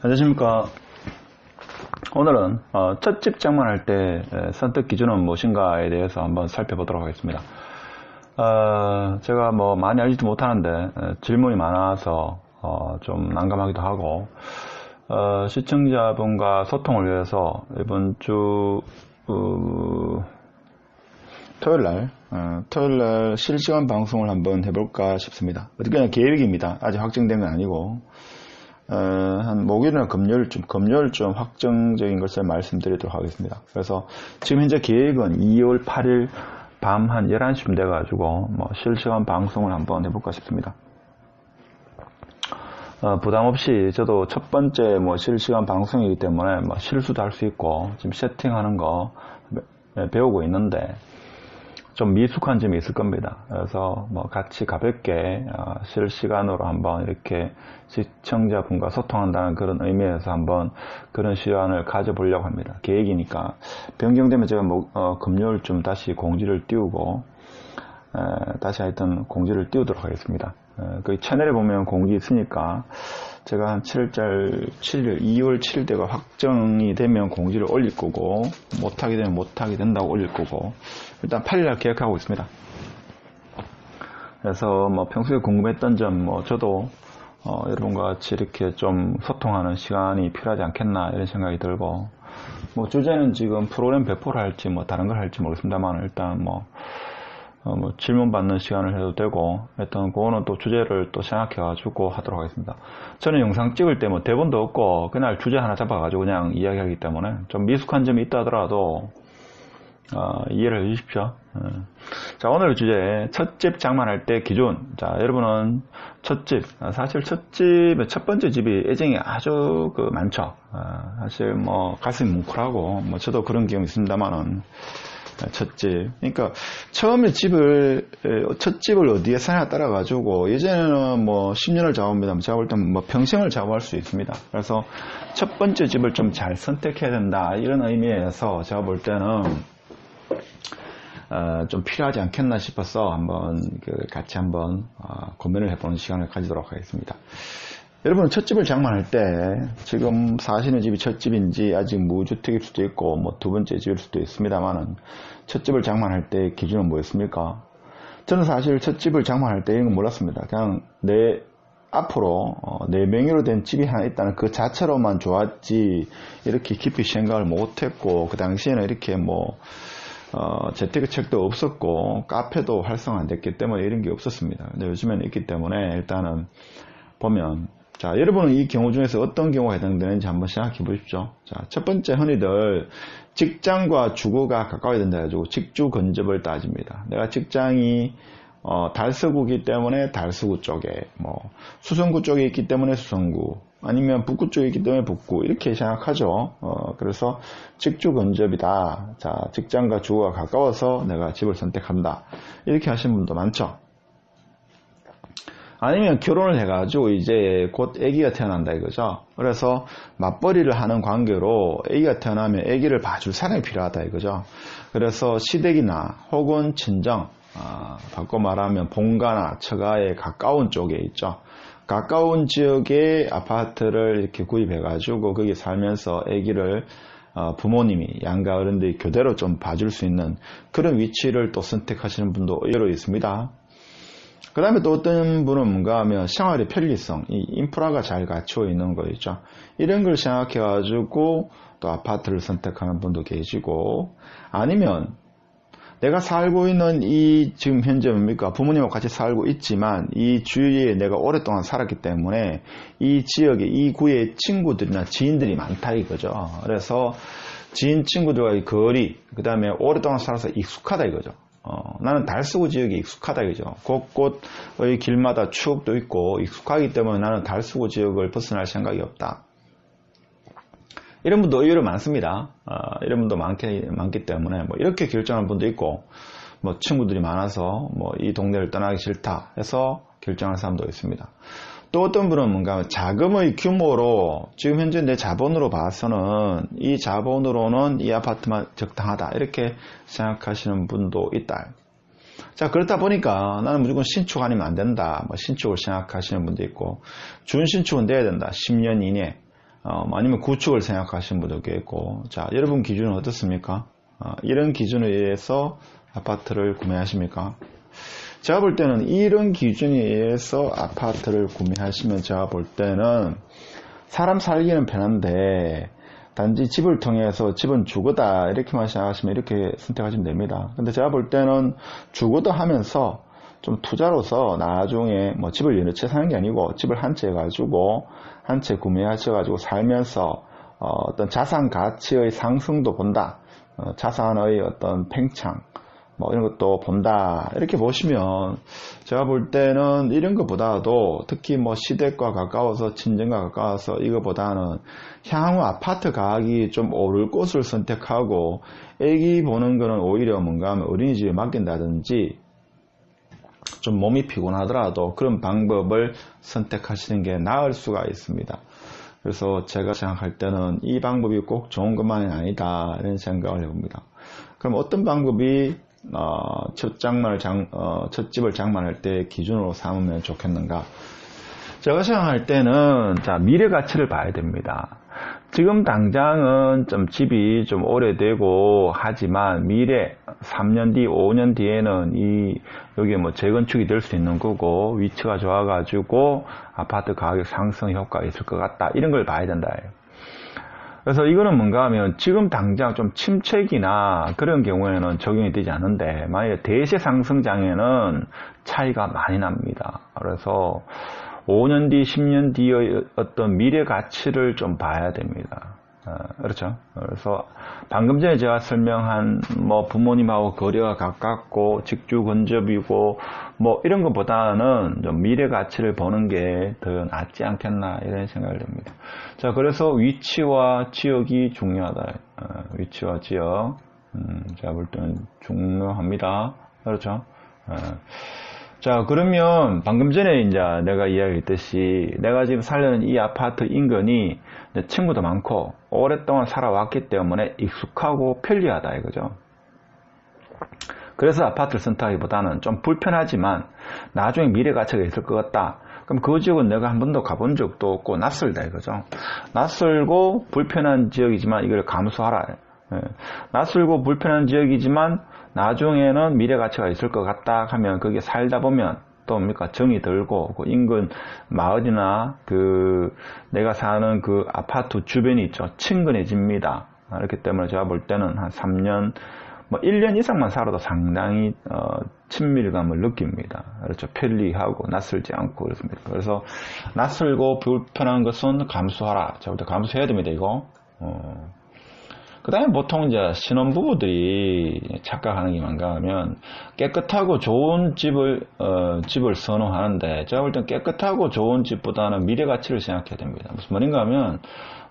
안녕하십니까. 오늘은 첫 집 장만할 때 선택 기준은 무엇인가에 대해서 한번 살펴보도록 하겠습니다. 제가 뭐 많이 알지도 못하는데 질문이 많아서 좀 난감하기도 하고, 시청자분과 소통을 위해서 이번 주 토요일날 실시간 방송을 한번 해볼까 싶습니다. 그냥 계획입니다. 아직 확정된 건 아니고, 한 목요일이나 금요일쯤 확정적인 것을 말씀드리도록 하겠습니다. 그래서 지금 현재 계획은 2월 8일 밤 한 11시쯤 돼가지고 실시간 방송을 한번 해볼까 싶습니다. 부담 없이 저도 첫 번째 실시간 방송이기 때문에 실수도 할 수 있고 지금 세팅하는 거 배우고 있는데 좀 미숙한 점이 있을 겁니다. 그래서 같이 가볍게 실시간으로 한번 이렇게 시청자분과 소통한다는 그런 의미에서 한번 그런 시간을 가져보려고 합니다. 계획이니까 변경되면 제가 금요일쯤 다시 공지를 띄우고 다시 하여튼 공지를 띄우도록 하겠습니다. 그 채널에 보면 공지 있으니까 제가 한 2월 7일 때가 확정이 되면 공지를 올릴 거고, 못하게 되면 못하게 된다고 올릴 거고, 일단 8일날 계획하고 있습니다. 그래서 평소에 궁금했던 점, 저도 여러분과 같이 이렇게 좀 소통하는 시간이 필요하지 않겠나 이런 생각이 들고, 주제는 지금 프로그램 배포를 할지 다른 걸 할지 모르겠습니다만, 일단 질문 받는 시간을 해도 되고, 일단 그거는 또 주제를 또 생각해가지고 하도록 하겠습니다. 저는 영상 찍을 때 대본도 없고, 그날 주제 하나 잡아가지고 그냥 이야기하기 때문에 좀 미숙한 점이 있다 하더라도, 이해를 해 주십시오. 자, 오늘 주제, 첫 집 장만할 때 기준. 자, 여러분은 첫 집, 사실 첫 번째 집이 애정이 아주 많죠. 사실 가슴이 뭉클하고, 저도 그런 경험이 있습니다만은, 첫 집. 그러니까 처음에 첫 집을 어디에 사냐에 따라 가지고 예전에는 10년을 잡아옵니다. 제가 볼 때는 평생을 잡아할 수 있습니다. 그래서 첫 번째 집을 좀 잘 선택해야 된다 이런 의미에서 제가 볼 때는 좀 필요하지 않겠나 싶어서 한번 같이 한번 고민을 해보는 시간을 가지도록 하겠습니다. 여러분, 첫 집을 장만할 때 지금 사시는 집이 첫 집인지 아직 무주택일 수도 있고 두 번째 집일 수도 있습니다만은 첫 집을 장만할 때 기준은 뭐였습니까? 저는 사실 첫 집을 장만할 때 이런 건 몰랐습니다. 그냥 앞으로 내 명의로 된 집이 하나 있다는 그 자체로만 좋았지 이렇게 깊이 생각을 못했고, 그 당시에는 이렇게 재테크 책도 없었고 카페도 활성화 안 됐기 때문에 이런 게 없었습니다. 근데 요즘에는 있기 때문에 일단은 보면, 자, 여러분은 이 경우 중에서 어떤 경우가 해당되는지 한번 생각해 보십시오. 자, 첫 번째, 흔히들 직장과 주거가 가까워야 된다 해가지고 직주 근접을 따집니다. 내가 직장이 달서구이기 때문에 달서구 쪽에, 수성구 쪽에 있기 때문에 수성구, 아니면 북구 쪽에 있기 때문에 북구, 이렇게 생각하죠. 그래서 직주 근접이다. 자, 직장과 주거가 가까워서 내가 집을 선택한다. 이렇게 하시는 분도 많죠. 아니면 결혼을 해가지고 이제 곧 아기가 태어난다 이거죠. 그래서 맞벌이를 하는 관계로 아기가 태어나면 아기를 봐줄 사람이 필요하다 이거죠. 그래서 시댁이나 혹은 친정, 바꿔 말하면 본가나 처가에 가까운 쪽에 있죠. 가까운 지역에 아파트를 이렇게 구입해가지고 거기 살면서 아기를 부모님이, 양가 어른들이 교대로 좀 봐줄 수 있는 그런 위치를 또 선택하시는 분도 의외로 있습니다. 그 다음에 또 어떤 분은 뭔가 하면 생활의 편리성, 이 인프라가 잘 갖추어 있는 거 있죠. 이런 걸 생각해가지고 또 아파트를 선택하는 분도 계시고, 아니면 내가 살고 있는 지금 현재 뭡니까? 부모님과 같이 살고 있지만 이 주위에 내가 오랫동안 살았기 때문에 이 지역에, 이 구에 친구들이나 지인들이 많다 이거죠. 그래서 지인 친구들과의 거리, 그 다음에 오랫동안 살아서 익숙하다 이거죠. 나는 달서구 지역에 익숙하다 이거죠. 곳곳의 길마다 추억도 있고 익숙하기 때문에 나는 달서구 지역을 벗어날 생각이 없다. 이런 분도 의외로 많습니다. 이런 분도 많기 때문에 이렇게 결정한 분도 있고, 친구들이 많아서 이 동네를 떠나기 싫다 해서 결정한 사람도 있습니다. 또 어떤 분은 뭔가 자금의 규모로 지금 현재 내 자본으로 봐서는 이 자본으로는 이 아파트만 적당하다 이렇게 생각하시는 분도 있다. 자, 그렇다 보니까 나는 무조건 신축 아니면 안 된다. 신축을 생각하시는 분도 있고, 준신축은 돼야 된다. 10년 이내. 아니면 구축을 생각하시는 분도 있고, 자, 여러분 기준은 어떻습니까? 이런 기준에 의해서 아파트를 구매하십니까? 제가 볼 때는 이런 기준에 의해서 아파트를 구매하시면 제가 볼 때는 사람 살기는 편한데 단지 집을 통해서 집은 주거다 이렇게만 생각하시면 이렇게 선택하시면 됩니다. 근데 제가 볼 때는 주거도 하면서 좀 투자로서 나중에 뭐 집을 여러 채 사는 게 아니고 집을 한 채 가지고 한 채 구매하셔가지고 살면서 어떤 자산 가치의 상승도 본다. 자산의 어떤 팽창 뭐 이런 것도 본다. 이렇게 보시면 제가 볼 때는 이런 것보다도 특히 뭐 시댁과 가까워서 친정과 가까워서 이거보다는 향후 아파트 가격이 좀 오를 곳을 선택하고 애기 보는 거는 오히려 뭔가 하면 어린이집에 맡긴다든지 좀 몸이 피곤하더라도 그런 방법을 선택하시는 게 나을 수가 있습니다. 그래서 제가 생각할 때는 이 방법이 꼭 좋은 것만은 아니다 이런 생각을 해봅니다. 그럼 어떤 방법이 첫 집을 장만할 때 기준으로 삼으면 좋겠는가? 제가 생각할 때는 자, 미래 가치를 봐야 됩니다. 지금 당장은 좀 집이 좀 오래되고 하지만 미래 3년 뒤, 5년 뒤에는 여기에 뭐 재건축이 될 수 있는 거고 위치가 좋아가지고 아파트 가격 상승 효과가 있을 것 같다. 이런 걸 봐야 된다. 그래서 이거는 뭔가 하면 지금 당장 좀 침체기나 그런 경우에는 적용이 되지 않는데 만약에 대세 상승장에는 차이가 많이 납니다. 그래서 5년 뒤, 10년 뒤의 어떤 미래 가치를 좀 봐야 됩니다. 그렇죠. 그래서 방금 전에 제가 설명한 뭐 부모님하고 거리가 가깝고 직주 근접이고 뭐 이런 것보다는 좀 미래 가치를 보는 게 더 낫지 않겠나 이런 생각을 합니다. 자, 그래서 위치와 지역이 중요하다. 위치와 지역. 제가 볼 때는 중요합니다. 그렇죠. 자, 그러면 방금 전에 이제 내가 이야기했듯이 내가 지금 살려는 이 아파트 인근이 친구도 많고 오랫동안 살아왔기 때문에 익숙하고 편리하다 이거죠. 그래서 아파트를 선택하기보다는 좀 불편하지만 나중에 미래 가치가 있을 것 같다. 그럼 그 지역은 내가 한 번도 가본 적도 없고 낯설다 이거죠. 낯설고 불편한 지역이지만 이걸 감수하라. 낯설고 불편한 지역이지만 나중에는 미래 가치가 있을 것 같다 하면 거기에 살다 보면 또 뭡니까 정이 들고 그 인근 마을이나 내가 사는 그 아파트 주변이 있죠. 친근해집니다. 그렇기 때문에 제가 볼 때는 한 3년 뭐 1년 이상만 살아도 상당히 친밀감을 느낍니다. 그렇죠. 편리하고 낯설지 않고 그렇습니다. 그래서 낯설고 불편한 것은 감수하라. 제가 볼 때 감수해야 됩니다. 이거. 그 다음에 보통 이제 신혼부부들이 착각하는 게 뭔가 하면 깨끗하고 좋은 집을 선호하는데 제가 볼 땐 깨끗하고 좋은 집보다는 미래 가치를 생각해야 됩니다. 무슨 말인가 하면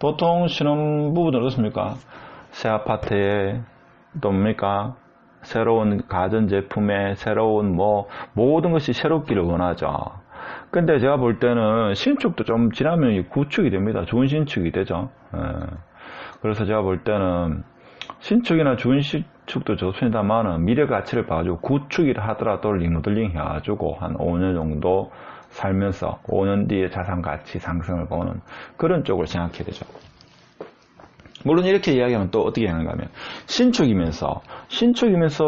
보통 신혼부부들은 어떻습니까? 새 아파트에 또 뭡니까? 새로운 가전제품에 새로운 모든 것이 새롭기를 원하죠. 근데 제가 볼 때는 신축도 좀 지나면 구축이 됩니다. 좋은 신축이 되죠. 그래서 제가 볼 때는 신축이나 좋은 신축도 좋습니다만은 미래 가치를 봐가지고 구축이라 하더라도 리모델링 해가지고 한 5년 정도 살면서 5년 뒤에 자산 가치 상승을 보는 그런 쪽을 생각해야 되죠. 물론 이렇게 이야기하면 또 어떻게 하는가 하면 신축이면서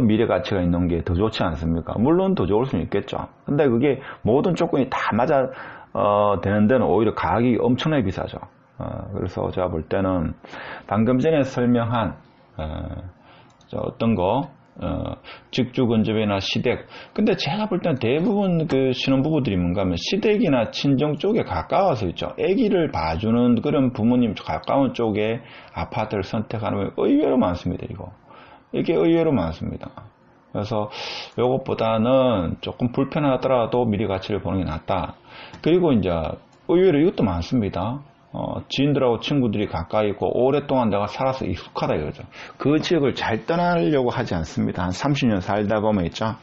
미래 가치가 있는 게 더 좋지 않습니까? 물론 더 좋을 수는 있겠죠. 근데 그게 모든 조건이 다 맞아 되는 데는 오히려 가격이 엄청나게 비싸죠. 그래서 제가 볼 때는 방금 전에 설명한 어떤 거 직주 근접이나 시댁. 근데 제가 볼 때는 대부분 그 신혼부부들이 뭔가 하면 시댁이나 친정 쪽에 가까워서 있죠. 아기를 봐주는 그런 부모님 가까운 쪽에 아파트를 선택하는 게 의외로 많습니다. 이게 의외로 많습니다. 그래서 이것보다는 조금 불편하더라도 미래 가치를 보는 게 낫다. 그리고 이제 의외로 이것도 많습니다. 지인들하고 친구들이 가까이 있고 오랫동안 내가 살아서 익숙하다 이거죠. 그 지역을 잘 떠나려고 하지 않습니다. 한 30년 살다 보면 있죠.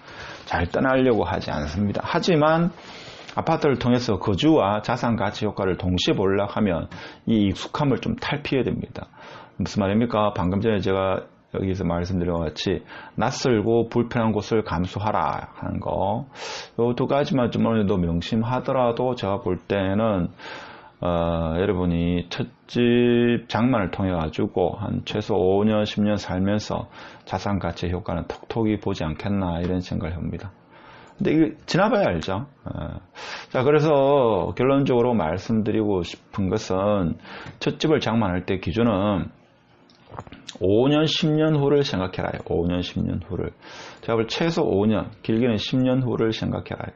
잘 떠나려고 하지 않습니다. 하지만 아파트를 통해서 거주와 자산 가치 효과를 동시에 보려고 하면 이 익숙함을 좀 탈피해야 됩니다. 무슨 말입니까? 방금 전에 제가 여기서 말씀드린 것 같이 낯설고 불편한 곳을 감수하라 하는 거. 이 두 가지만 좀 어느 정도 명심하더라도 제가 볼 때는 여러분이 첫집 장만을 통해 가지고 한 최소 5년, 10년 살면서 자산 가치 효과는 톡톡히 보지 않겠나 이런 생각을 합니다. 근데 이게 지나봐야 알죠. 자, 그래서 결론적으로 말씀드리고 싶은 것은 첫집을 장만할 때 기준은 5년, 10년 후를 생각해라. 5년, 10년 후를. 제가 볼 최소 5년, 길게는 10년 후를 생각해라.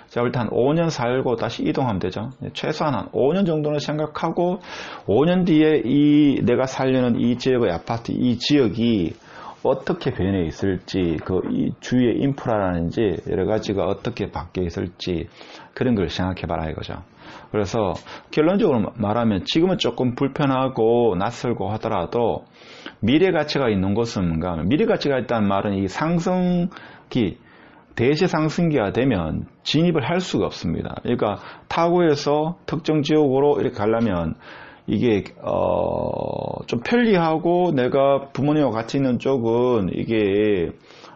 제가 볼 때 한 5년 살고 다시 이동하면 되죠. 최소한 한 5년 정도는 생각하고 5년 뒤에 내가 살려는 이 지역의 아파트, 이 지역이 어떻게 변해 있을지, 이 주위의 인프라라든지 여러 가지가 어떻게 바뀌어 있을지 그런 걸 생각해 봐라 이거죠. 그래서 결론적으로 말하면 지금은 조금 불편하고 낯설고 하더라도 미래 가치가 있는 곳은 뭔가 하면 미래 가치가 있다는 말은 이 상승기, 대세 상승기가 되면 진입을 할 수가 없습니다. 그러니까 타구에서 특정 지역으로 이렇게 가려면 이게 좀 편리하고 내가 부모님과 같이 있는 쪽은 이게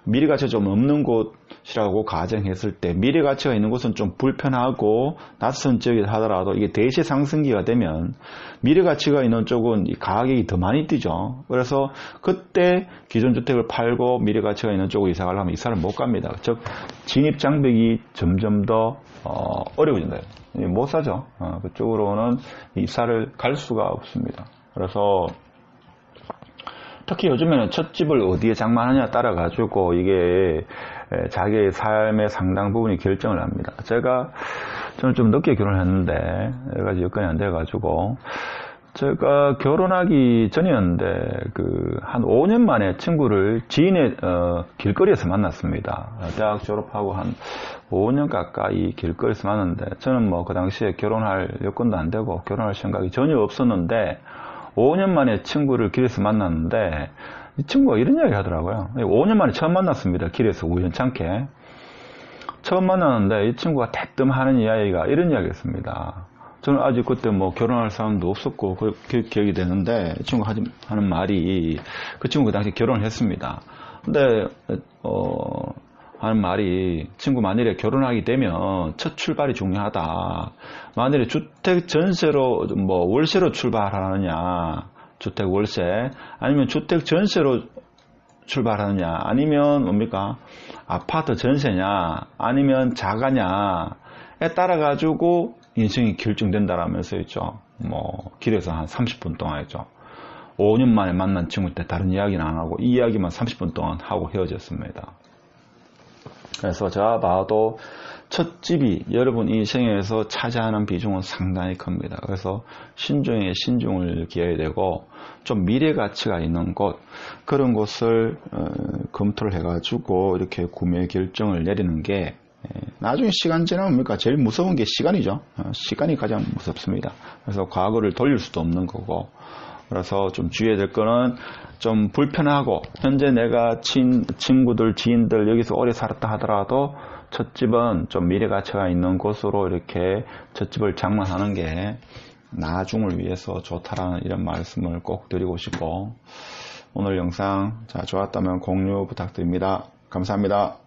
미래 가치가 좀 없는 곳이라고 가정했을 때 미래 가치가 있는 곳은 좀 불편하고 낯선 지역이라 하더라도 이게 대세 상승기가 되면 미래 가치가 있는 쪽은 이 가격이 더 많이 뛰죠. 그래서 그때 기존 주택을 팔고 미래 가치가 있는 쪽으로 이사 가려면 이사를 못 갑니다. 즉 진입 장벽이 점점 더 어려워진다. 못 사죠. 그쪽으로는 이사를 갈 수가 없습니다. 그래서 특히 요즘에는 첫 집을 어디에 장만하냐에 따라 가지고 이게 자기의 삶의 상당 부분이 결정을 합니다. 저는 좀 늦게 결혼했는데 여러 가지 여건이 안 돼가지고 제가 결혼하기 전이었는데 한 5년 만에 친구를 지인의 길거리에서 만났습니다. 대학 졸업하고 한 5년 가까이 길거리에서 만났는데 저는 뭐 그 당시에 결혼할 여건도 안 되고 결혼할 생각이 전혀 없었는데 5년 만에 친구를 길에서 만났는데 이 친구가 이런 이야기 하더라고요. 5년 만에 처음 만났습니다. 길에서 우연찮게 처음 만났는데 이 친구가 대뜸 하는 이야기가 이런 이야기였습니다. 저는 아직 그때 뭐 결혼할 사람도 없었고 기억이 되는데 이 친구가 하는 말이 그 친구 그 당시 결혼을 했습니다. 근데 하는 말이 친구 만일에 결혼하게 되면 첫 출발이 중요하다. 만일에 주택 전세로 뭐 월세로 출발하느냐, 주택 월세 아니면 주택 전세로 출발하느냐 아니면 뭡니까 아파트 전세냐 아니면 자가냐에 따라 가지고 인생이 결정된다라면서 있죠. 뭐 길에서 한 30분 동안 했죠. 5년 만에 만난 친구 때 다른 이야기는 안 하고 이 이야기만 30분 동안 하고 헤어졌습니다. 그래서 제가 봐도 첫 집이 여러분 인생에서 차지하는 비중은 상당히 큽니다. 그래서 신중에 신중을 기해야 되고 좀 미래 가치가 있는 곳 그런 곳을 검토를 해가지고 이렇게 구매 결정을 내리는 게 나중에 시간 지나면 뭡니까? 제일 무서운 게 시간이죠. 시간이 가장 무섭습니다. 그래서 과거를 돌릴 수도 없는 거고 그래서 좀 주의해야 될 거는 좀 불편하고 현재 내가 친구들, 지인들 여기서 오래 살았다 하더라도 첫 집은 좀 미래 가치가 있는 곳으로 이렇게 첫 집을 장만하는 게 나중을 위해서 좋다라는 이런 말씀을 꼭 드리고 싶고 오늘 영상 좋았다면 공유 부탁드립니다. 감사합니다.